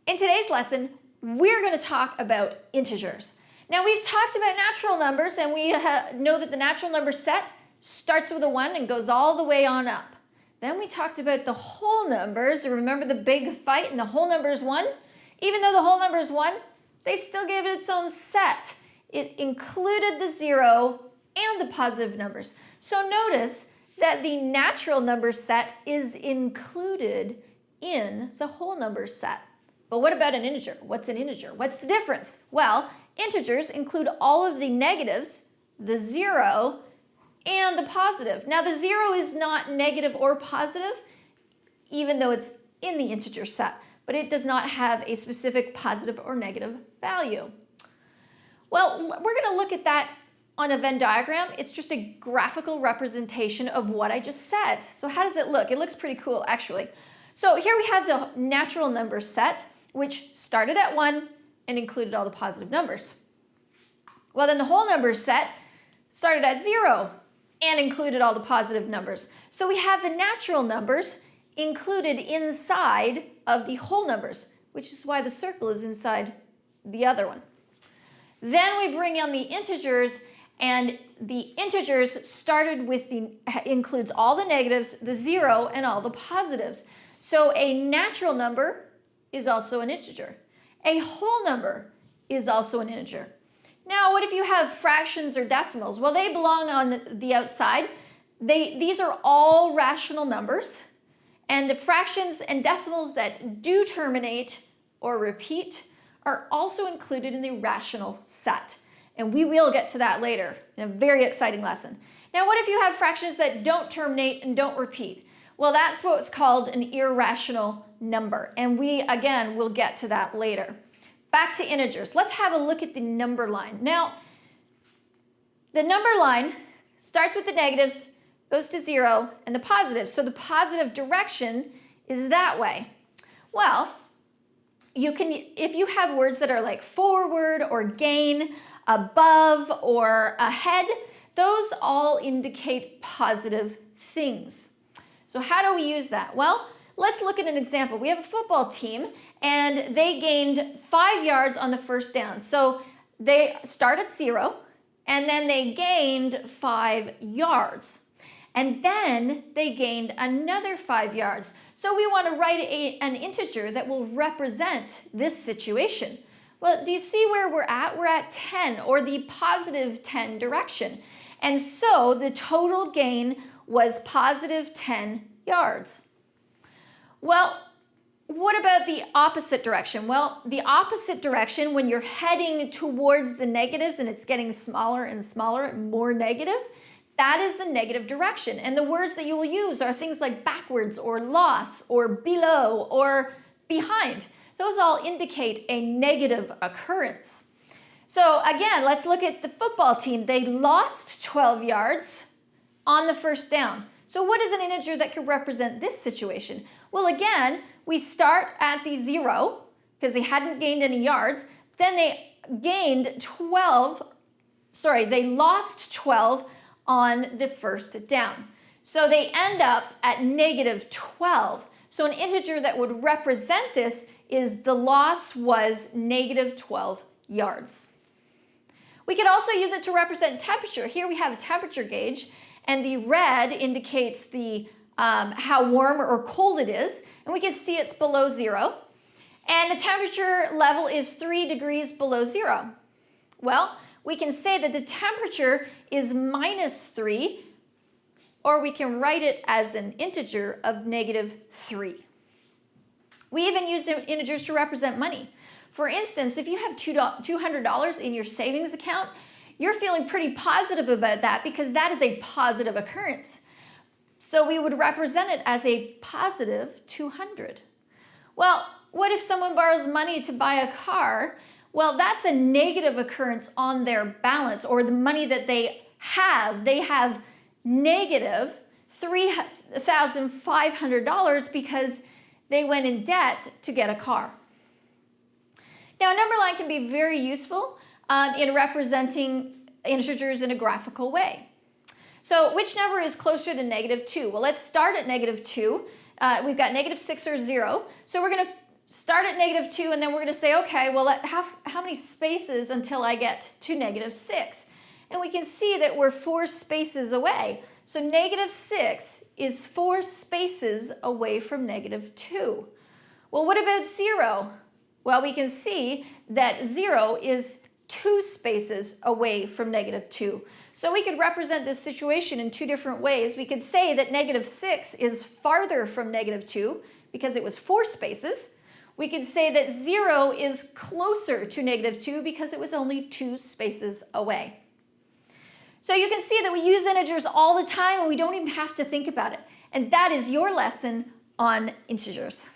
In today's lesson, we're going to talk about integers. Now, we've talked about natural numbers, and we know that the natural number set starts with a 1 and goes all the way on up. Then we talked about the whole numbers. Remember the big fight and the whole number is 1? Even though the whole number is 1, they still gave it its own set. It included the 0 and the positive numbers. So notice that the natural number set is included in the whole number set. But what about an integer? What's an integer? What's the difference? Well, integers include all of the negatives, the 0, and the positive. Now, the 0 is not negative or positive, even though it's in the integer set, but it does not have a specific positive or negative value. Well, we're going to look at that on a Venn diagram. It's just a graphical representation of what I just said. So how does it look? It looks pretty cool, actually. So here we have the natural number set, which started at 1 and included all the positive numbers. Well, then the whole number set started at 0 and included all the positive numbers. So we have the natural numbers included inside of the whole numbers, which is why the circle is inside the other one. Then we bring in the integers, and the integers started with includes all the negatives, the 0, and all the positives. So a natural number is also an integer. A whole number is also an integer. Now, what if you have fractions or decimals? Well, they belong on the outside. These are all rational numbers, and the fractions and decimals that do terminate or repeat are also included in the rational set. And we will get to that later in a very exciting lesson. Now, what if you have fractions that don't terminate and don't repeat? Well, that's what's called an irrational number. And we, again, will get to that later. Back to integers. Let's have a look at the number line. Now, the number line starts with the negatives, goes to 0, and the positives. So the positive direction is that way. Well, if you have words that are like forward or gain, above or ahead, those all indicate positive things. So how do we use that? Well, let's look at an example. We have a football team, and they gained 5 yards on the first down. So they start at 0, and then they gained 5 yards. And then they gained another 5 yards. So we want to write an integer that will represent this situation. Well, do you see where we're at? We're at 10, or the positive 10 direction. And so the total gain was positive 10 yards. Well, what about the opposite direction? Well, the opposite direction, when you're heading towards the negatives and it's getting smaller and smaller, more negative, that is the negative direction. And the words that you will use are things like backwards or loss or below or behind. Those all indicate a negative occurrence. So again, let's look at the football team. They lost 12 yards on the first down. So what is an integer that could represent this situation? Well, again, we start at the 0 because they hadn't gained any yards. Then they lost 12 on the first down. So they end up at negative 12. So an integer that would represent this is the loss was negative 12 yards. We could also use it to represent temperature. Here we have a temperature gauge, and the red indicates the how warm or cold it is, and we can see it's below 0. And the temperature level is 3 degrees below 0. Well, we can say that the temperature is -3, or we can write it as an integer of -3. We even use integers to represent money. For instance, if you have $200 in your savings account, you're feeling pretty positive about that because that is a positive occurrence. So we would represent it as a positive 200. Well, what if someone borrows money to buy a car? Well, that's a negative occurrence on their balance, or the money that they have. They have negative $3,500 because they went in debt to get a car. Now, a number line can be very useful in representing integers in a graphical way. So which number is closer to -2? Well, let's start at -2. We've got -6 or 0. So we're going to start at -2, and then we're going to say, okay, well, how many spaces until I get to -6? And we can see that we're 4 spaces away. So -6 is 4 spaces away from -2. Well, what about 0? Well, we can see that 0 is 2 spaces away from -2. So we could represent this situation in 2 different ways. We could say that -6 is farther from -2 because it was 4 spaces. We could say that 0 is closer to -2 because it was only 2 spaces away. So you can see that we use integers all the time and we don't even have to think about it. And that is your lesson on integers.